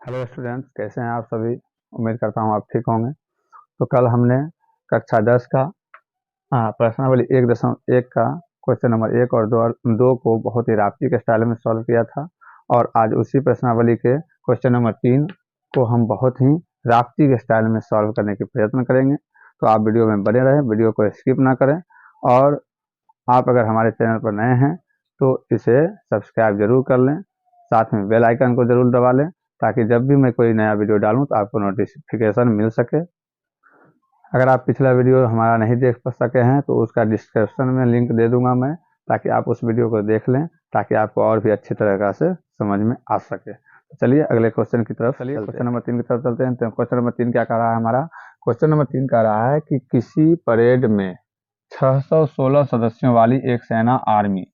Hello students, कैसे हैं आप सभी। उम्मीद करता हूं आप ठीक होंगे। तो कल हमने कक्षा 10 का प्रश्नावली 1.1 का क्वेश्चन नंबर 1 और 2 को बहुत ही राप्ती के स्टाइल में सॉल्व किया था। और आज उसी प्रश्नावली के क्वेश्चन नंबर 3 को हम बहुत ही राप्ती के स्टाइल में सॉल्व करने की प्रयत्न करेंगे। तो आप वीडियो में बने रहें, वीडियो को स्किप ना करें। और आप अगर हमारे चैनल पर नए हैं तो इसे सब्सक्राइब जरूर कर लें, साथ में बेल आइकन को जरूर दबा लें ताकि जब भी मैं कोई नया वीडियो डालूं तो आपको नोटिफिकेशन मिल सके। अगर आप पिछला वीडियो हमारा नहीं देख सके हैं तो उसका डिस्क्रिप्शन में लिंक दे दूंगा मैं, ताकि आप उस वीडियो को देख लें, ताकि आपको और भी अच्छी तरह से समझ में आ सके। तो चलिए अगले क्वेश्चन की तरफ चलिए, क्वेश्चन नंबर 3 की तरफ चलते हैं। तो क्वेश्चन नंबर 3 क्या कह रहा है हमारा? क्वेश्चन नंबर 3 कह रहा है कि किसी परेड में 616 सदस्यों वाली एक सेना आर्मी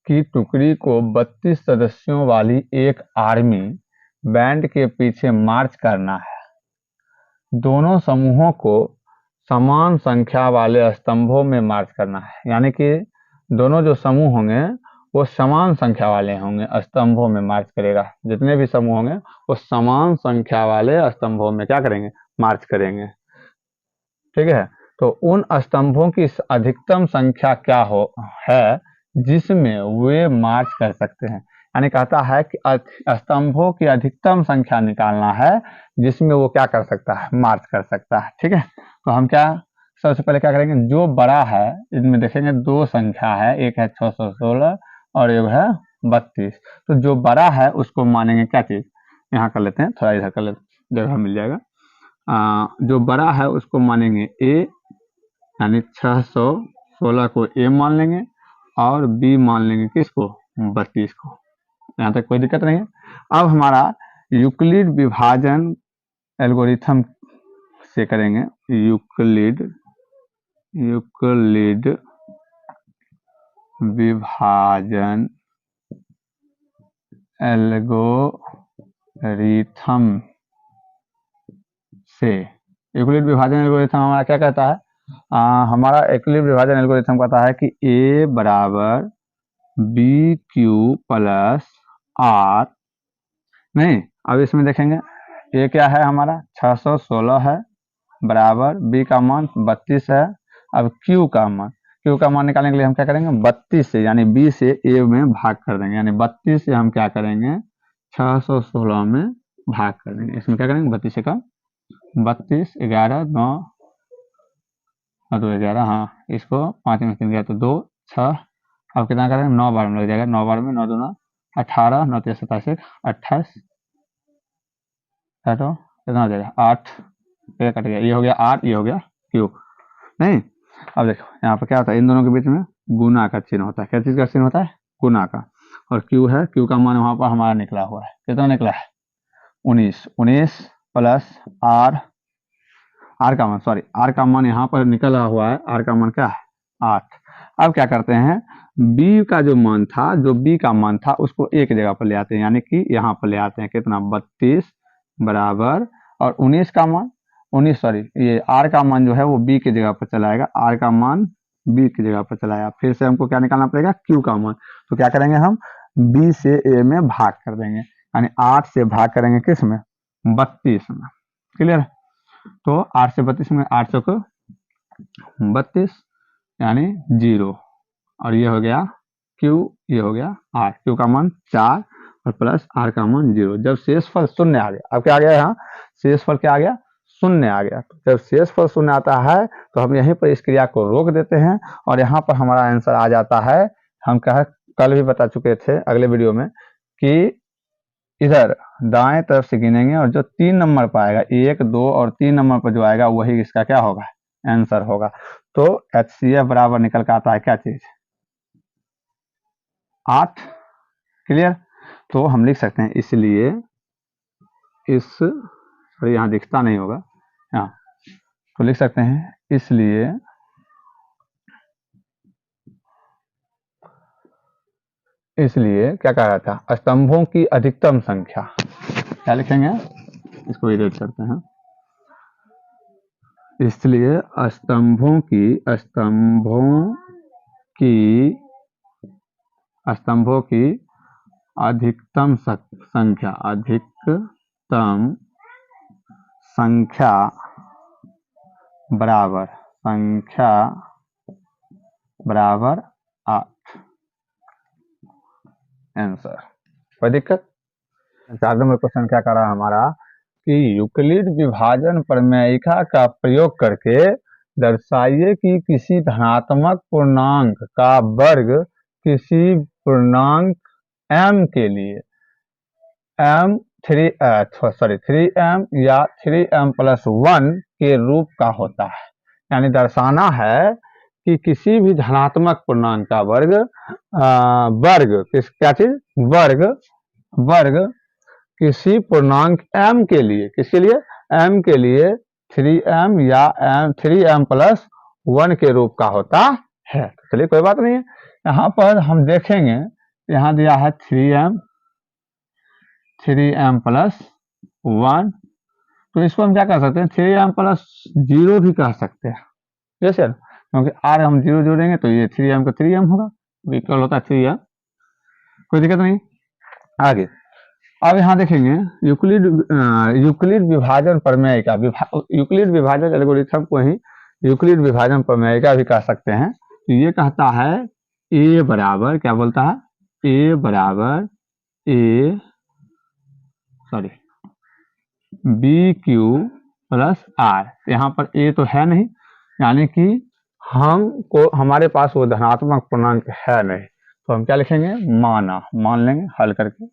की टुकड़ी को 32 सदस्यों वाली एक आर्मी बैंड के पीछे मार्च करना है। दोनों समूहों को समान संख्या वाले स्तंभों में मार्च करना है, यानी कि दोनों जो समूह होंगे वो समान संख्या वाले होंगे, स्तंभों में मार्च करेगा। जितने भी समूह होंगे वो समान संख्या वाले स्तंभों में क्या करेंगे? मार्च करेंगे। ठीक है, तो उन स्तंभों की अधिकतम संख्या क्या है जिसमें वे मार्च कर सकते हैं। यानी कहता है कि स्तंभों की अधिकतम संख्या निकालना है जिसमें वो क्या कर सकता है? मार्च कर सकता है। ठीक है, तो हम सबसे पहले क्या करेंगे? जो बड़ा है इनमें देखेंगे दो संख्या है, एक है 616 और एक है 32। तो जो बड़ा है उसको मानेंगे क्या चीज? यहाँ कर लेते हैं, थोड़ा इधर कर लेते, जगह मिल जाएगा। जो बड़ा है उसको मानेंगे ए, यानी 616 को ए मान लेंगे और बी मान लेंगे किसको? 32 को। यहाँ तक कोई दिक्कत नहीं है। अब हमारा यूक्लिड विभाजन एल्गोरिथम से करेंगे। यूक्लिड विभाजन एल्गोरिथम से यूक्लिड विभाजन एल्गोरिथम हमारा क्या कहता है? हमारा यूक्लिड विभाजन एल्गोरिथम कहता है कि a बराबर बी क्यू प्लस आर। नहीं, अब इसमें देखेंगे a क्या है हमारा? 616 है, बराबर b का मान 32 है। अब q का मान निकालने के लिए हम क्या करेंगे? 32 से, यानी b से a में भाग कर देंगे। यानी 32 से हम क्या करेंगे? 616 में भाग कर देंगे। इसमें क्या करेंगे? 32 से का 32, 11, 9 और 2 11, हाँ, इसको 5 में 3 गया तो 2 6। अब कितना करेंगे? 9 बार में लग जाएगा। 9 बार में 9 दूना 18, 9 3 27, 28, तो कितना हो जाएगा? 8। ये कट गया, ये हो गया आर, ये हो गया क्यू। नहीं, अब देखो यहाँ पर क्या होता है? इन दोनों के बीच में गुना का चिन्ह होता है। क्या चीज का चिन्ह होता है? गुना का। और क्यू है, क्यू का मान वहां पर हमारा निकला हुआ है। कितना निकला है? 19 प्लस आर, आर का मान यहाँ पर निकला हुआ है। आर का मान क्या है? 8। अब क्या करते हैं? बी का जो बी का मान था उसको एक जगह पर ले आते हैं, यानी कि यहाँ पर ले आते हैं। कितना? 32 बराबर, और 19 का मान, ये आर का मान जो है वो बी की जगह पर चलाएगा। आर का मान बी की जगह पर चलाया। फिर से हमको क्या निकालना पड़ेगा? क्यू का मान। तो क्या करेंगे? हम बी से ए में भाग कर देंगे, यानी 8 से भाग करेंगे किस में? 32 में। क्लियर? तो 8 से 32 में 8 सौ को 32, यानी 0। और ये हो गया क्यू, ये हो गया आर। क्यू का मान 4 और प्लस आर का मान 0। जब शेषफल शून्य आ गया, अब क्या आ गया? यहाँ शेषफल क्या आ गया? शून्य आ गया। जब शेषफल शून्य आता है तो हम यहीं पर इस क्रिया को रोक देते हैं और यहाँ पर हमारा आंसर आ जाता है। हम कल भी बता चुके थे अगले वीडियो में कि इधर दाएं तरफ से गिनेंगे और जो 3 नंबर पर आएगा, 1 2 और 3 नंबर पर जो आएगा वही इसका क्या होगा? आंसर होगा। तो HCF बराबर निकल कर आता है क्या चीज? 8। क्लियर? तो हम लिख सकते हैं, इसलिए यहाँ दिखता नहीं होगा, हाँ, तो लिख सकते हैं इसलिए क्या कह रहा था? स्तंभों की अधिकतम संख्या। क्या लिखेंगे? इसको एडिट करते हैं। इसलिए स्तंभों की अधिकतम संख्या, अधिकतम संख्या बराबर, संख्या बराबर 8। आंसर। कोई दिक्कत? 4 नंबर क्वेश्चन क्या कर रहा है हमारा कि यूक्लिड विभाजन प्रमेयिका का प्रयोग करके दर्शाइए कि किसी धनात्मक पूर्णांक का वर्ग किसी पूर्णांक m के लिए थ्री एम या 3m+1 के रूप का होता है। यानी दर्शाना है कि किसी भी धनात्मक पूर्णांक का वर्ग क्या चीज वर्ग किसी पूर्णांक m के लिए, किसके लिए? m के लिए 3m या 3m+1 के रूप का होता है। चलिए कोई बात नहीं है। यहाँ पर हम देखेंगे, यहाँ दिया है 3m+1, तो इसको हम क्या कर सकते हैं? 3m+0 भी कह सकते हैं, जैसे क्योंकि r हम 0 जोड़ेंगे तो ये 3m का 3m होगा, इक्वल होता है 3m। कोई दिक्कत नहीं। आगे अब यहाँ देखेंगे यूक्लिड विभाजन प्रमेयिका, यूक्लिड विभाजन एल्गोरिथम को ही यूक्लिड विभाजन प्रमेयिका भी कह सकते हैं। तो ये कहता है a बराबर, क्या बोलता है? a बराबर BQ+R। यहाँ पर a तो है नहीं, यानी कि हमारे पास वो धनात्मक पूर्णांक है नहीं, तो हम क्या लिखेंगे? मान लेंगे हल करके।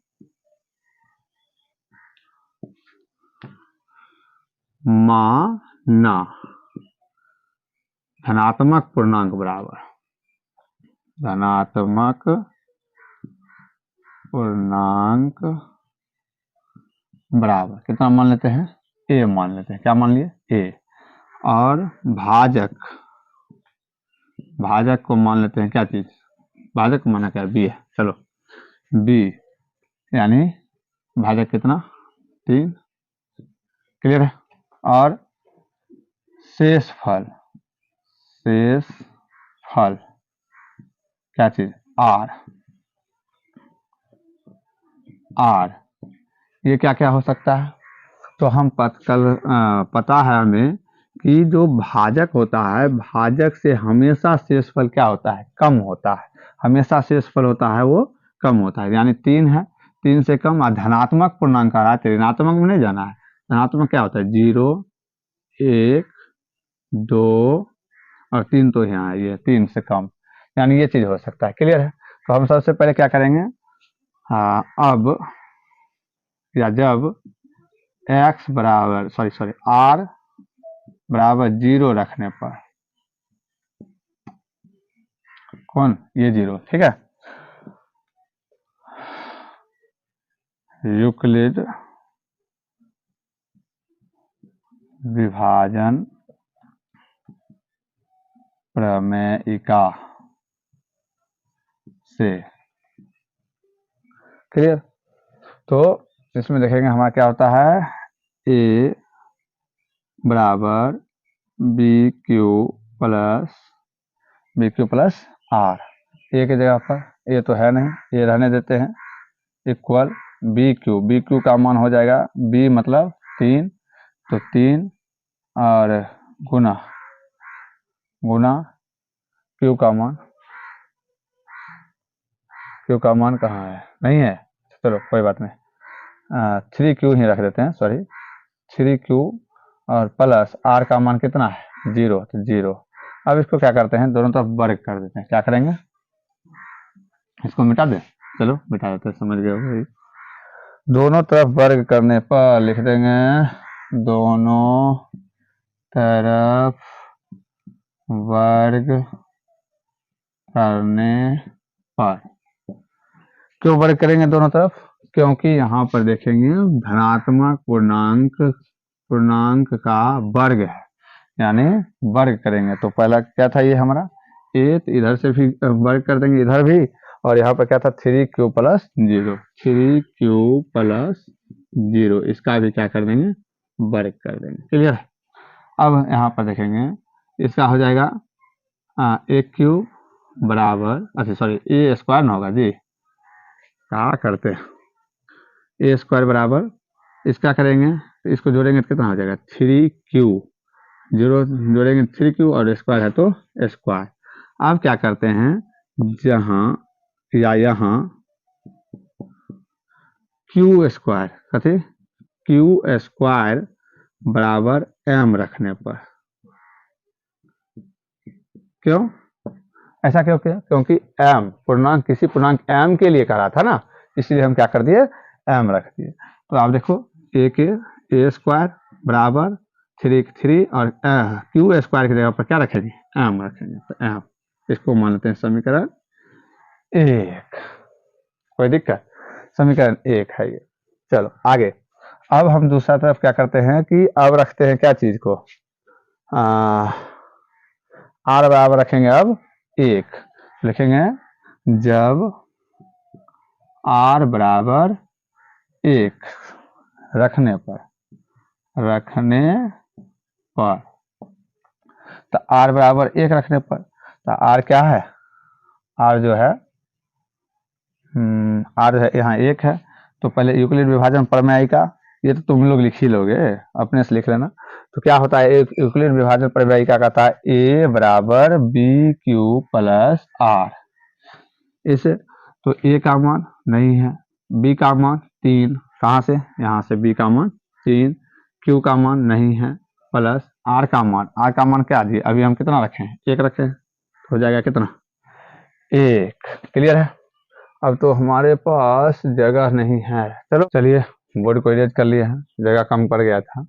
माना धनात्मक पूर्णांक बराबर, धनात्मक पूर्णांक बराबर कितना मान लेते हैं? a मान लेते हैं। क्या मान लिए? a। और भाजक को मान लेते हैं क्या चीज? भाजक माना क्या? b है। चलो b, यानी भाजक कितना? 3। क्लियर है? और शेषफल क्या चीज? r। ये क्या क्या हो सकता है? तो हम पता है हमें कि जो भाजक होता है, भाजक से हमेशा शेषफल क्या होता है? कम होता है। हमेशा शेषफल होता है वो कम होता है, यानी 3 है, 3 से कम। और धनात्मक पूर्णांक आ रहा है, ऋणात्मक में नहीं जाना है। धनात्मक क्या होता है? 0, 1, 2 और 3 तो यहाँ है, ये 3 से कम, यानी ये चीज हो सकता है। क्लियर है? तो हम सबसे पहले क्या करेंगे? अब या जब x बराबर r बराबर 0 रखने पर, कौन? ये 0, ठीक है। यूक्लिड विभाजन प्रमेयिका से। क्लियर? तो इसमें देखेंगे हमारा क्या होता है? a बराबर BQ+R। a की जगह पर a तो है नहीं, ये रहने देते हैं, इक्वल BQ का मान हो जाएगा, b मतलब 3, तो 3 और गुना Q का मान कहाँ है? नहीं है। चलो कोई बात नहीं, 3Q ही रख देते हैं, 3Q और प्लस R का मान कितना है? 0, तो 0। अब इसको क्या करते हैं? दोनों तरफ वर्ग कर देते हैं। क्या करेंगे? इसको मिटा दें। चलो मिटा देते हैं, समझ गए भाई। दोनों तरफ वर्ग करने पर लिख देंगे, दोनों तरफ वर्ग करने पर। क्यों वर्ग करेंगे दोनों तरफ? क्योंकि यहाँ पर देखेंगे धनात्मक पूर्णांक का वर्ग है, यानी वर्ग करेंगे। तो पहला क्या था? ये हमारा a, तो इधर से भी वर्ग कर देंगे, इधर भी। और यहाँ पर क्या था? 3Q+0, 3Q+0, इसका भी क्या कर देंगे? वर्ग कर देंगे। क्लियर है? अब यहाँ पर देखेंगे, इसका हो जाएगा AQ बराबर, अच्छा a² ना होगा जी, क्या करते हैं, ए स्क्वायर बराबर इसका करेंगे तो इसको जोड़ेंगे तो कितना हो जाएगा 3q, जीरो जोड़ेंगे 3q और स्क्वायर है तो स्क्वायर। अब क्या करते हैं, जहाँ या यहाँ क्यू स्क्वायर कथी क्यू स्क्वायर बराबर m रखने पर, क्यों ऐसा क्यों किया, क्योंकि m पूर्णांक किसी पूर्णांक m के लिए करा था ना, इसलिए हम क्या कर दिए m रख दिए। तो आप देखो a के ए स्क्वायर बराबर 3 और क्यू स्क्वायर की जगह पर क्या रखेंगे m रखेंगे, तो m इसको मान लेते हैं समीकरण 1। कोई दिक्कत, समीकरण 1 है ये। चलो आगे, अब हम दूसरा तरफ क्या करते हैं कि अब रखते हैं क्या चीज को, r बराबर रखेंगे अब 1, लिखेंगे जब r बराबर 1 रखने पर तो r बराबर 1 रखने पर, तो r क्या है, r जो है r है यहाँ 1 है, तो पहले यूक्लिड विभाजन प्रमेयिका, ये तो तुम लोग लिख ही लोगे, अपने से लिख लेना। तो क्या होता है, एक यूक्लिड विभाजन प्रमेयिका का था a बराबर बी क्यू प्लस r, इसे तो a का मान नहीं है, b का मान 3, कहाँ से यहाँ से b का मान 3, q का मान नहीं है, प्लस r का मान क्या दिए, अभी हम कितना रखें 1 रखें, हो जाएगा कितना 1। क्लियर है। अब तो हमारे पास जगह नहीं है, चलो चलिए बोर्ड को इरेज कर लिए हैं, जगह कम पड़ गया था।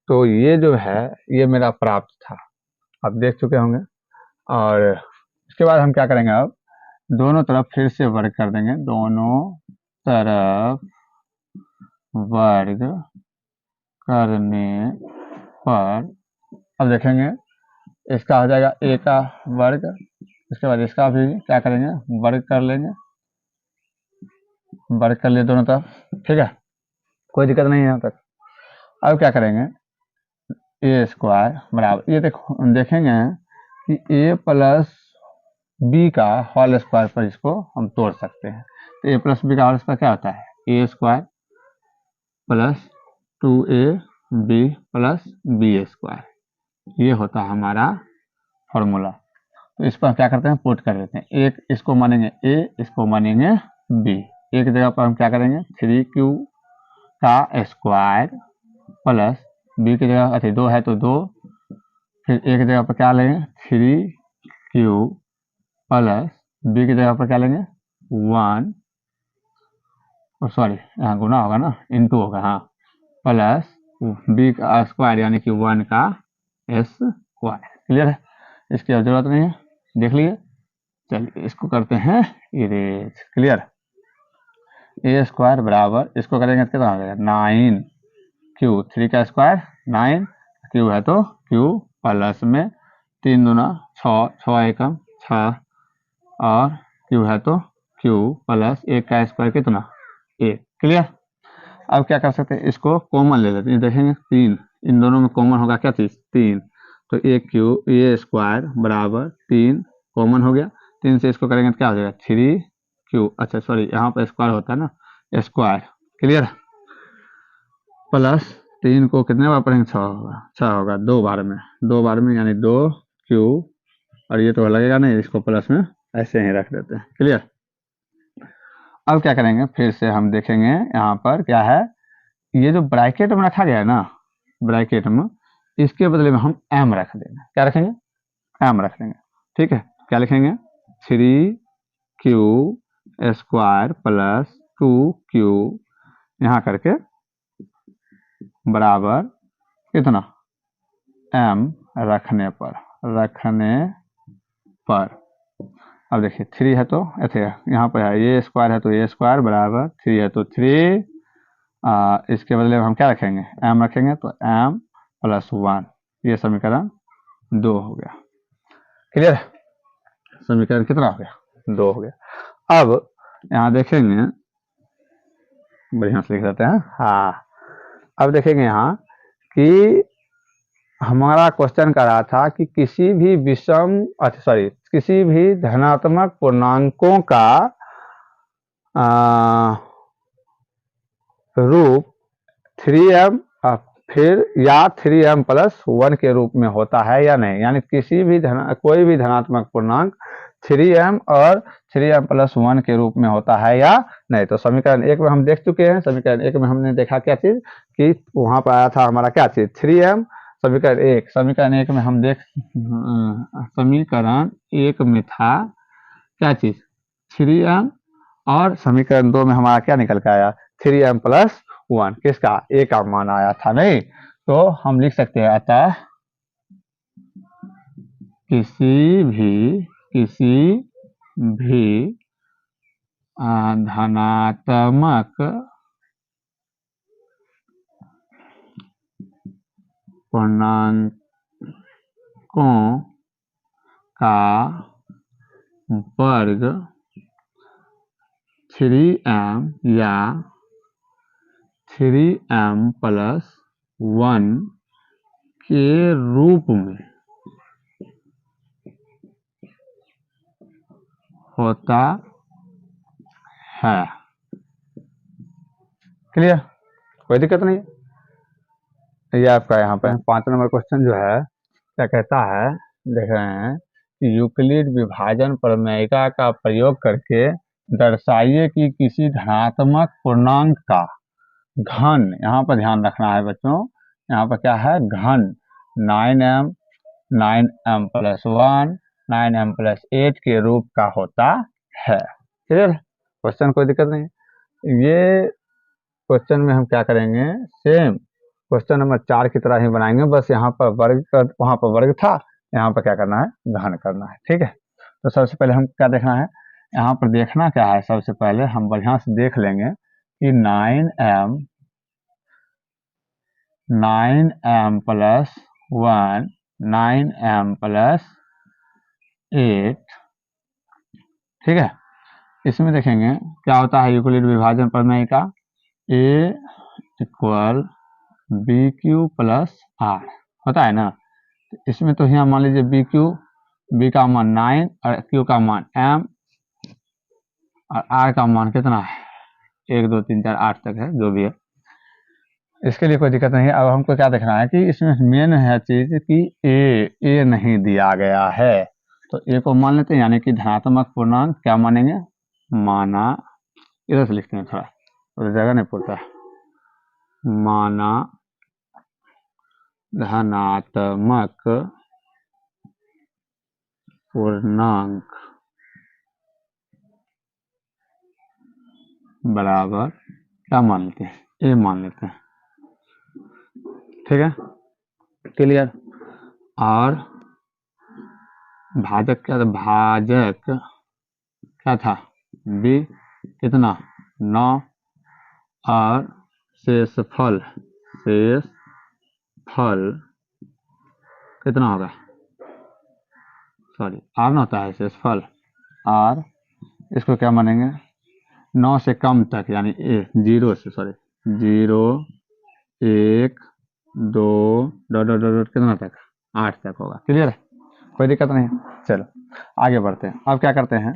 तो ये जो है ये मेरा प्राप्त था, आप देख चुके होंगे। और इसके बाद हम क्या करेंगे, अब दोनों तरफ फिर से वर्ग कर देंगे, दोनों तरफ वर्ग करने पर अब देखेंगे इसका हो जाएगा a का वर्ग, इसके बाद इसका भी क्या करेंगे वर्ग कर लेंगे, वर्ग कर लिए दोनों तरफ, ठीक है कोई दिक्कत नहीं है यहाँ तक। अब क्या करेंगे ए स्क्वायर बराबर, ये देखेंगे कि a प्लस बी का होल स्क्वायर पर इसको हम तोड़ सकते हैं, तो a प्लस बी का होल स्क्वायर क्या होता है A square plus 2a B plus B square, ये होता है हमारा फॉर्मूला। तो इस पर क्या करते हैं पुट कर देते हैं, एक इसको मानेंगे a, इसको मानेंगे b, एक जगह पर हम क्या करेंगे 3q का स्क्वायर प्लस b की जगह 2 है तो 2, फिर एक जगह पर क्या लेंगे 3q प्लस b की जगह पर क्या लेंगे 1, सॉरी यहाँ गुना होगा ना इंटू होगा, हाँ प्लस b का स्क्वायर यानी कि 1 का स्क्वायर। क्लियर है, इसकी अब जरूरत नहीं है, देख लिए। चलिए इसको करते हैं इरेज। क्लियर, ए स्क्वायर बराबर इसको करेंगे तो कितना हो जाएगा 9q, 3 का स्क्वायर 9, q है तो q प्लस में 3 दूना 6, 6 एकम 6 और q है तो q प्लस 1 का स्क्वायर कितना 1। क्लियर, अब क्या कर सकते हैं इसको कॉमन ले लेते हैं, देखेंगे 3 इन दोनों में कॉमन होगा क्या चीज 3, तो ए स्क्वायर बराबर 3 कॉमन हो गया, 3 से इसको करेंगे तो क्या हो जाएगा 3q, अच्छा सॉरी यहाँ पर स्क्वायर होता है ना स्क्वायर। क्लियर, प्लस 3 को कितने बार पढ़ेंगे 6 होगा, 6 होगा 2 बार में यानी 2q, और ये तो लगेगा नहीं, इसको प्लस में ऐसे ही रख देते हैं। क्लियर, अब क्या करेंगे फिर से हम देखेंगे यहाँ पर क्या है, ये जो ब्रैकेट में रखा गया है ना, ब्रैकेट में इसके बदले में हम m रख देंगे, क्या रखेंगे m रख देंगे। ठीक है, क्या लिखेंगे 3q स्क्वायर प्लस 2q यहाँ करके बराबर कितना m रखने पर अब देखिए 3 है तो ऐसे यहाँ पर है ये स्क्वायर है तो ये स्क्वायर बराबर 3 है तो 3, इसके बदले में हम क्या रखेंगे m रखेंगे, तो m प्लस 1, ये समीकरण 2 हो गया। क्लियर, समीकरण कितना हो गया 2 हो गया। अब यहाँ देखेंगे बढ़िया से लिख देते हैं, हाँ अब देखेंगे यहाँ कि हमारा क्वेश्चन कर रहा था कि किसी भी विषम किसी भी धनात्मक पूर्णांकों का रूप 3m फिर या 3m+1 के रूप में होता है या नहीं, यानी किसी भी कोई भी धनात्मक पूर्णांक 3m और 3m+1 के रूप में होता है या नहीं। तो समीकरण 1 में हम देख चुके हैं। समीकरण 1 में हमने देखा क्या चीज कि वहां पर आया था हमारा क्या चीज 3m। समीकरण 1 में हम समीकरण 1 में था क्या चीज 3m, और समीकरण 2 में हमारा क्या निकल के आया 3m+1, किसका a का मान आया था नहीं। तो हम लिख सकते हैं अतः किसी भी धनात्मक पूर्णांकों का वर्ग 3m या 3m+1 के रूप में होता है। क्लियर, कोई दिक्कत नहीं। ये आपका यहाँ पे 5 नंबर क्वेश्चन जो है क्या कहता है, देख रहे हैं कि यूक्लिड विभाजन प्रमेयिका का प्रयोग करके दर्शाइए कि किसी धनात्मक पूर्णांक का घन, यहाँ पर ध्यान रखना है बच्चों, यहाँ पर क्या है घन 9m 9m+1 9m+8 के रूप का होता है। क्लियर, क्वेश्चन कोई दिक्कत नहीं। ये क्वेश्चन में हम क्या करेंगे, सेम क्वेश्चन नंबर 4 की तरह ही बनाएंगे, बस यहाँ पर वर्ग वहां पर वर्ग था, यहाँ पर क्या करना है घन करना है। ठीक है, तो सबसे पहले हम क्या देखना है, यहाँ पर देखना क्या है, सबसे पहले हम बढ़िया से देख लेंगे कि 9m 9m+1 9m+8, ठीक है। इसमें देखेंगे क्या होता है यूक्लिड विभाजन प्रमेय का, a = BQ+R होता है ना। इसमें तो यहाँ मान लीजिए B का मान 9 और Q का मान m और R का मान कितना है 1 2 3 4 8 तक है, जो भी है, इसके लिए कोई दिक्कत नहीं है। अब हमको क्या देखना है कि इसमें मेन है चीज कि a नहीं दिया गया है, तो a को मान लेते हैं, यानी कि धनात्मक पूर्णांक क्या मानेंगे, माना, इधर से लिखते हैं थोड़ा, तो जगह नहीं पड़ता है, माना धनात्मक पूर्णांक बराबर क्या मान लेते हैं, a मान लेते हैं। ठीक है, क्लियर। और भाजक क्या था, भाजक क्या था b कितना 9 और शेषफल कितना होगा, सॉरी r ना होता है शेषफल r, इसको क्या मानेंगे 9 से कम तक, यानी 0 से, सॉरी 0 1 2 डॉट कितना तक 8 तक होगा। क्लियर है, कोई दिक्कत नहीं। चलो आगे बढ़ते हैं। अब क्या करते हैं,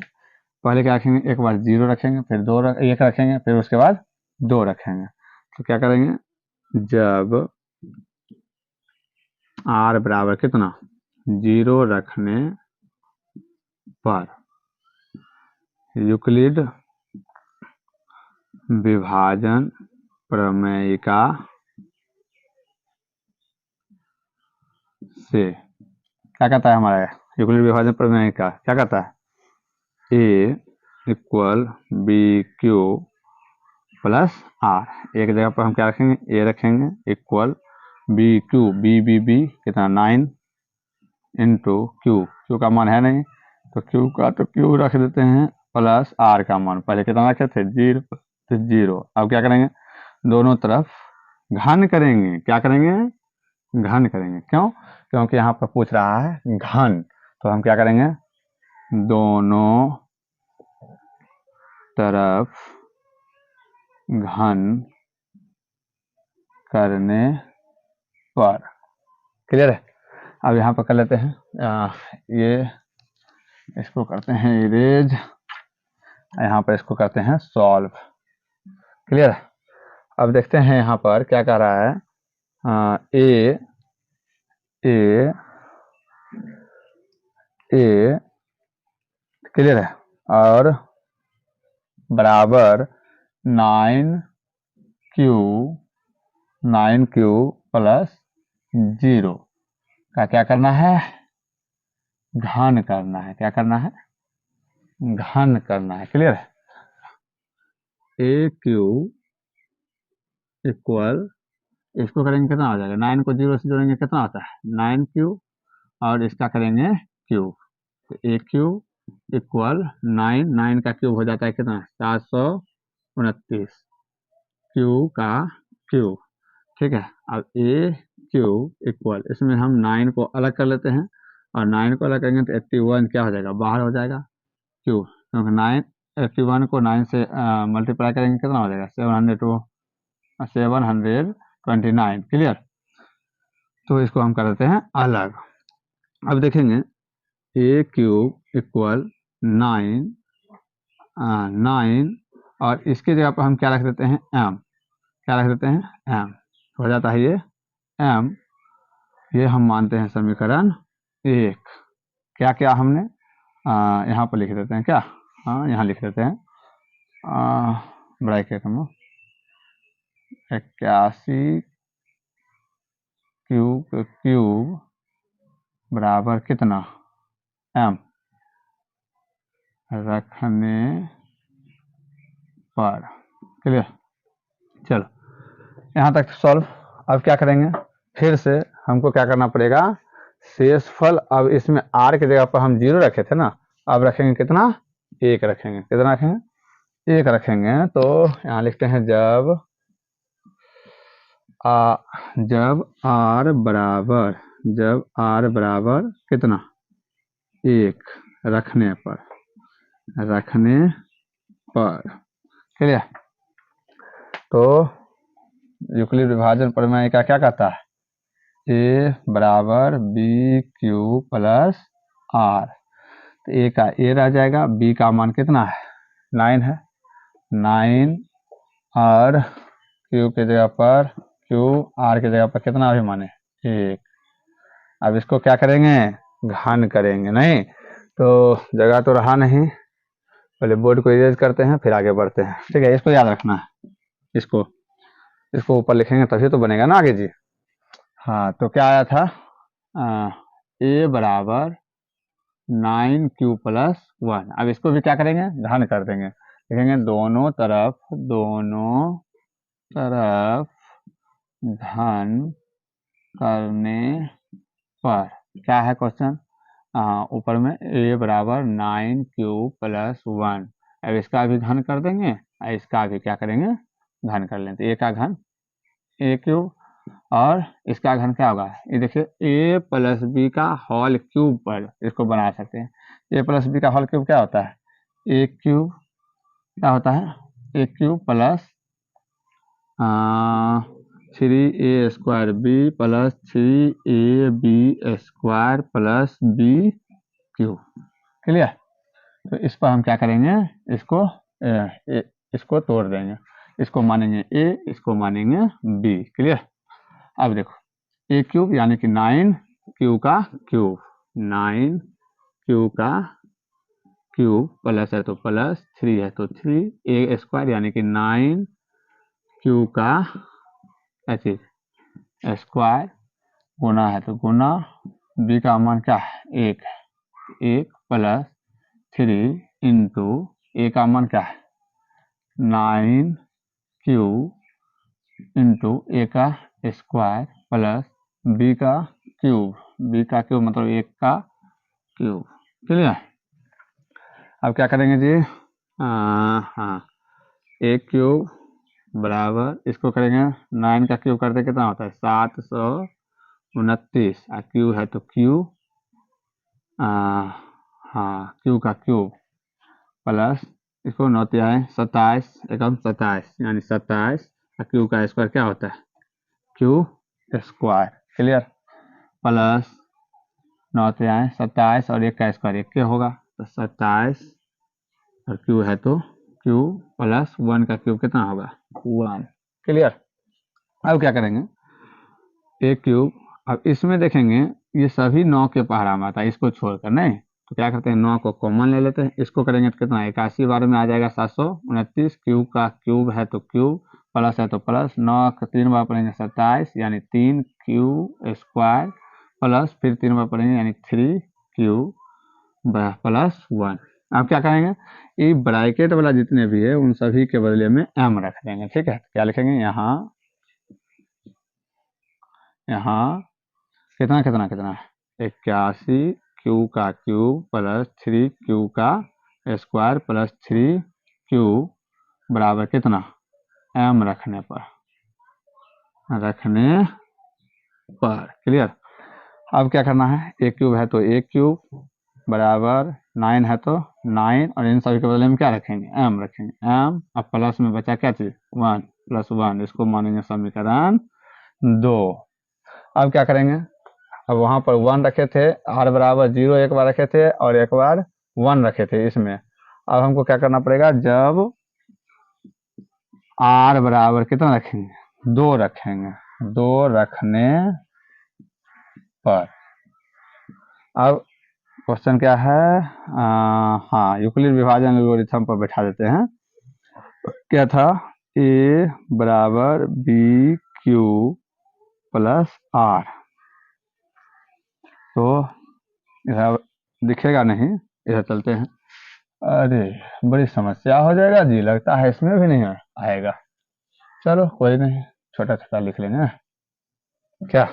पहले क्या रखेंगे, एक बार 0 रखेंगे, फिर 1 रखेंगे, फिर उसके बाद 2 रखेंगे। तो क्या करेंगे, जब r बराबर कितना 0 रखने पर यूक्लिड विभाजन प्रमेयिका से क्या कहता है, हमारा यूक्लिड विभाजन प्रमेयिका क्या कहता है, a = BQ+R। एक जगह पर हम क्या रखेंगे, a रखेंगे, इक्वल BQ कितना 9 इंटू Q का मान है नहीं, तो Q का तो Q रख देते हैं, प्लस R का मान पहले कितना रखे थे 0, तो 0। अब क्या करेंगे, दोनों तरफ घन करेंगे, क्या करेंगे घन करेंगे, क्यों, क्योंकि यहाँ पर पूछ रहा है घन, तो हम क्या करेंगे दोनों तरफ घन करने पर। क्लियर है, अब यहाँ पर कर लेते हैं ये, इसको करते हैं इरेज, यहाँ पर इसको करते हैं सॉल्व। क्लियर। अब देखते हैं यहाँ पर क्या कह रहा है। ए ए ए क्लियर है, और बराबर 9q 9q प्लस 0 का क्या करना है, घन करना है। क्या करना है, घन करना है। क्लियर है। ए क्यू इक्वल, इसको करेंगे कितना आ जाएगा, 9 को 0 से जोड़ेंगे कितना आता है 9q, और इसका करेंगे क्यूब, तो ए क्यूब इक्वल 9 का क्यूब हो जाता है कितना 729 क्यू का क्यूब। ठीक है। अब ए क्यूब इक्वल, इसमें हम 9 को अलग कर लेते हैं, और 9 को अलग करेंगे तो 81 क्या हो जाएगा, बाहर हो जाएगा क्यूब, क्योंकि 81 को 9 से मल्टीप्लाई करेंगे कितना हो जाएगा 729। क्लियर। तो इसको हम कर देते हैं अलग। अब देखेंगे ए क्यूब इक्वल 9 और इसके जगह पर हम क्या रख देते हैं m, क्या रख देते हैं m, हो जाता है ये m। ये हम मानते हैं समीकरण 1। क्या क्या हमने यहाँ पर लिख देते हैं क्या, हाँ यहाँ लिख देते हैं ब्रैकेट में 81 क्यूब बराबर कितना m रखने पर। क्लियर। चलो यहाँ तक सॉल्व। अब क्या करेंगे, फिर से हमको क्या करना पड़ेगा, शेषफल। अब इसमें r की जगह पर हम 0 रखे थे ना, अब रखेंगे कितना 1 रखेंगे। कितना रखेंगे 1 रखेंगे। तो यहाँ लिखते हैं जब r बराबर कितना 1 रखने पर, क्लियर। तो यूक्लिड विभाजन प्रमेय का क्या कहता है, ए बराबर बी क्यू प्लस आर। तो ए का ए रह जाएगा, बी का मान कितना है 9 है, 9 और क्यू के जगह पर क्यू, आर के जगह पर कितना भी माने 1। अब इसको क्या करेंगे, घन करेंगे। नहीं तो जगह तो रहा नहीं, पहले बोर्ड को इरेज करते हैं फिर आगे बढ़ते हैं। ठीक है, इसको याद रखना है, इसको ऊपर लिखेंगे तभी तो बनेगा ना आगे जी। हाँ तो क्या आया था, ए बराबर 9q प्लस 1। अब इसको भी क्या करेंगे, घन कर देंगे। लिखेंगे दोनों तरफ घन करने पर। क्या है क्वेश्चन, ऊपर में ए बराबर 9q प्लस 1। अब इसका भी घन कर देंगे और इसका भी क्या करेंगे, घन कर लेंगे। ए का घन ए क्यूब, और इसका घन क्या होगा, ये देखिए ए प्लस बी का होल क्यूब पर इसको बना सकते हैं। ए प्लस बी का होल क्यूब क्या होता है, ए क्यूब क्या होता है, A cube plus 3a² B plus 3ab² plus B cube. Clear. तो इस पर हम क्या करेंगे, इसको तोड़ देंगे, इसको मानेंगे ए, इसको मानेंगे बी। क्लियर। अब देखो ए क्यूब यानी कि 9q का क्यूब, 9q का क्यूब प्लस है तो प्लस, 3 है तो 3a² यानी कि 9q का ऐसे स्क्वायर, गुना है तो गुना, बी का मान क्या है 1 प्लस 3 इंटू ए का मान क्या है 9q इंटू ए का स्क्वायर प्लस बी का क्यूब, मतलब 1 का क्यूब। क्लियर। अब क्या करेंगे जी, हाँ ए क्यूब बराबर इसको करेंगे 9 का क्यूब करते कितना होता है 729, क्यू है तो क्यू, हाँ क्यू का क्यूब प्लस इसको 9 आए 27, एकम 27 यानी 27, क्यू का स्क्वायर क्या होता है क्यू स्क्वायर। क्लियर। प्लस 9 आए 27 और 1 का स्क्वायर 1 होगा तो 27 और क्यू है तो क्यू प्लस 1 का क्यूब कितना होगा 1। क्लियर। अब क्या करेंगे ए क्यूब, अब इसमें देखेंगे ये सभी 9 के पहाड़ा में आता है इसको छोड़कर, नहीं तो क्या करते हैं 9 को कॉमन ले लेते हैं, इसको करेंगे तो कितना 81 बार में आ जाएगा 729, क्यूब का क्यूब है तो क्यूब, प्लस है तो प्लस, 9 का 3 बार पढ़ेंगे 27 यानी 3 क्यू स्क्वायर, प्लस फिर 3 बार पढ़ेंगे यानी 3 क्यू प्लस 1। अब क्या करेंगे ये ब्रैकेट वाला जितने भी है उन सभी के बदले में m रख देंगे। ठीक है, क्या लिखेंगे यहाँ कितना कितना कितना 81 क्यू का क्यूब प्लस 3 क्यू का स्क्वायर प्लस 3 क्यू बराबर कितना m रखने पर क्लियर। अब क्या करना है ए क्यूब है तो ए क्यूब बराबर 9 है तो 9 और इन सभी के बदले में क्या रखेंगे m रखेंगे m। अब प्लस में बचा क्या चीज 1 प्लस 1, इसको मानेंगे समीकरण 2। अब क्या करेंगे अब वहां पर 1 रखे थे, r बराबर 0 एक बार रखे थे और एक बार 1 रखे थे इसमें। अब हमको क्या करना पड़ेगा जब r बराबर कितना रखेंगे 2 रखेंगे, 2 रखने पर अब क्वेश्चन क्या है हाँ यूक्लिड विभाजन एल्गोरिथम पर बैठा देते हैं। क्या था a बराबर b क्यू प्लस r, तो इधर दिखेगा नहीं, इधर चलते हैं। अरे बड़ी समस्या हो जाएगा जी, लगता है इसमें भी नहीं आएगा। चलो कोई नहीं, छोटा छोटा लिख लेंगे क्या।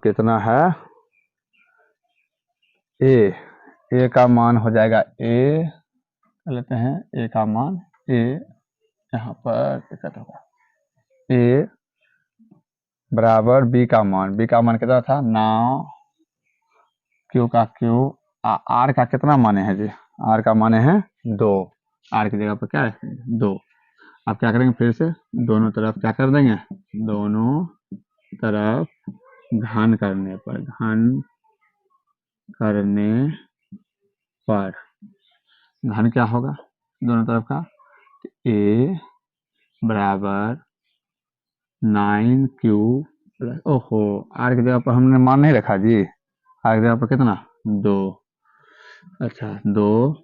कितना है ए का मान हो जाएगा ए लेते हैं, ए का मान ए यहाँ पर दिक्कत होगा ए बराबर बी का मान कितना था 9, क्यू का क्यू, आर का कितना माने है जी आर का माने है 2, आर की जगह पर क्या है 2। अब क्या करेंगे फिर से दोनों तरफ क्या कर देंगे, दोनों तरफ घन करने पर घन क्या होगा दोनों तरफ का ए बराबर 9 क्यू प्लस, ओहो आर की जगह पर हमने मान नहीं रखा जी, आर की जगह पर कितना 2। अच्छा 2,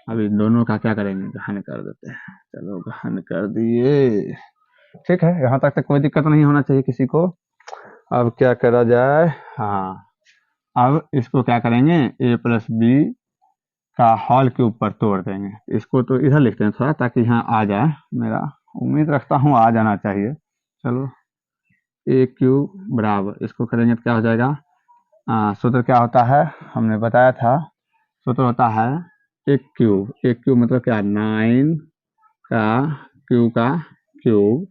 अभी दोनों का क्या करेंगे घन कर देते हैं, चलो घन कर दिए। ठीक है, यहाँ तक कोई दिक्कत नहीं होना चाहिए किसी को। अब क्या करा जाए, हाँ अब इसको क्या करेंगे ए प्लस बी का हॉल के ऊपर तोड़ देंगे, इसको तो इधर लिखते हैं थोड़ा ताकि यहाँ आ जाए, मेरा उम्मीद रखता हूँ आ जाना चाहिए। चलो ए क्यूब बराबर इसको करेंगे तो क्या हो जाएगा, सूत्र क्या होता है हमने बताया था, सूत्र होता है एक क्यूब मतलब क्या 9 का क्यूब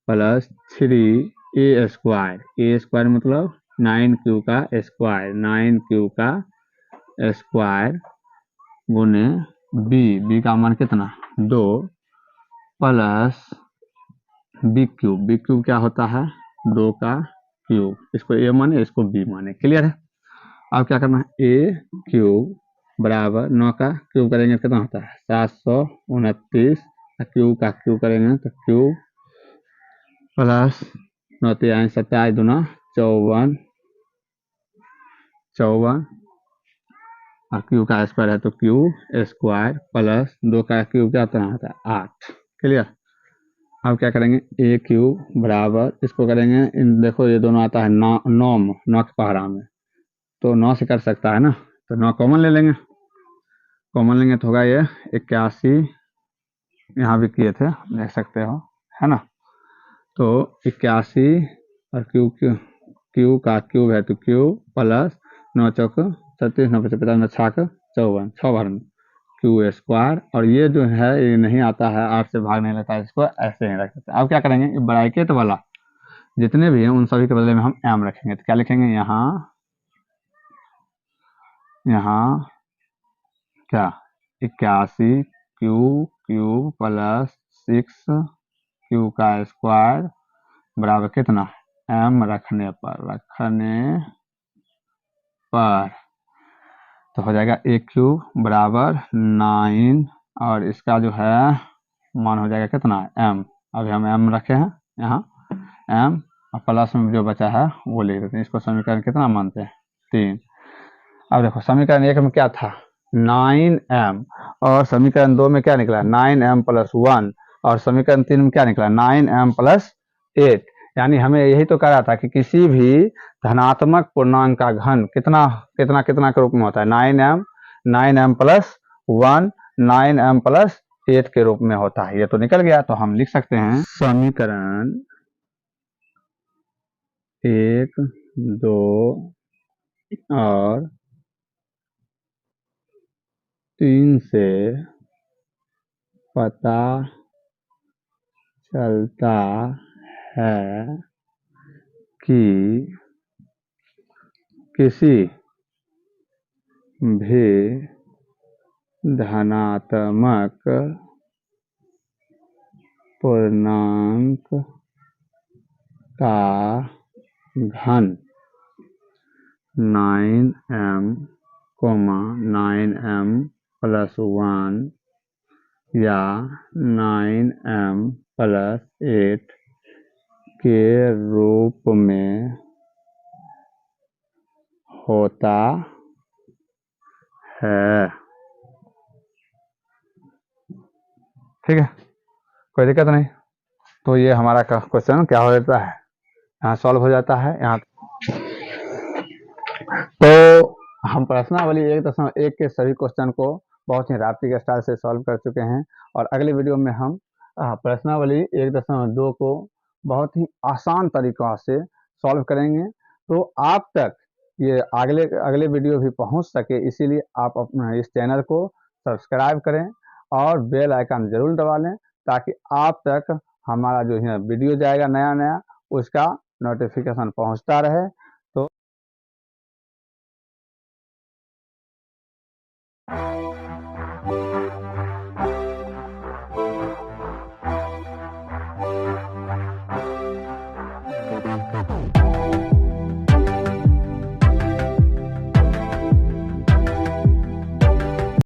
प्लस 3 ए स्क्वायर मतलब 9 क्यू का स्क्वायर गुने बी का मान कितना 2 प्लस बी क्यूब क्या होता है 2 का क्यूब, इसको ए माने इसको बी माने। क्लियर है। अब क्या करना है ए क्यूब बराबर 9 का क्यूब करेंगे कितना होता है 729, क्यूब का क्यूब करेंगे तो क्यूब प्लस 9 तिहाई 27 दूना 54 और क्यू का स्क्वायर है तो क्यू स्क्वायर प्लस 2 का क्यूब क्या होता है 8। क्लियर। अब क्या करेंगे ए क्यूब बराबर इसको करेंगे इन देखो ये दोनों आता है 9 के पहाड़ा में, तो 9 से कर सकता है ना, तो 9 कॉमन ले लेंगे, कॉमन लेंगे तो होगा ये 81, यहाँ भी किए थे देख सकते हो है ना, तो 81 और क्यू का क्यूब है तो क्यूब प्लस 9 चौक 36 9 55 9 छाक 54 6 बार में क्यू स्क्वायर, और ये जो है ये नहीं आता है 8 से भाग नहीं लगता है, इसको ऐसे ही रख सकते हैं। अब क्या करेंगे ब्रैकेट वाला जितने भी हैं उन सभी के बदले में हम m रखेंगे, तो क्या लिखेंगे यहाँ क्या 81 क्यूब प्लस 6 क्यू का स्क्वायर बराबर कितना m रखने पर तो हो जाएगा ए क्यूब बराबर 9 और इसका जो है मान हो जाएगा कितना m। अभी हम m रखे हैं यहाँ m और प्लस में जो बचा है वो लिख देते हैं। इसको समीकरण कितना मानते हैं 3। अब देखो समीकरण 1 में क्या था 9m और समीकरण 2 में क्या निकला 9m प्लस 1 और समीकरण 3 में क्या निकला 9m प्लस 8। यानी हमें यही तो कह रहा था कि किसी भी धनात्मक पूर्णांक का घन कितना कितना कितना के रूप में होता है 9m प्लस 1 9m प्लस 8 के रूप में होता है। ये तो निकल गया। तो हम लिख सकते हैं समीकरण 1 2 और 3 से पता चलता है कि किसी भी धनात्मक पूर्णांक का घन 9m 9m प्लस 1 या 9m प्लस 8 के रूप में होता है। ठीक है, कोई दिक्कत नहीं। तो ये हमारा क्वेश्चन क्या हो जाता है यहाँ सॉल्व हो जाता है। यहाँ तो हम प्रश्नावली 1.1 के सभी क्वेश्चन को बहुत ही राप्ती स्टाइल से सॉल्व कर चुके हैं और अगले वीडियो में हम प्रश्नावली 1.2 को बहुत ही आसान तरीक़ा से सॉल्व करेंगे। तो आप तक ये अगले वीडियो भी पहुंच सके इसीलिए आप अपना इस चैनल को सब्सक्राइब करें और बेल आइकन ज़रूर दबा लें ताकि आप तक हमारा जो है वीडियो जाएगा नया नया उसका नोटिफिकेशन पहुंचता रहे।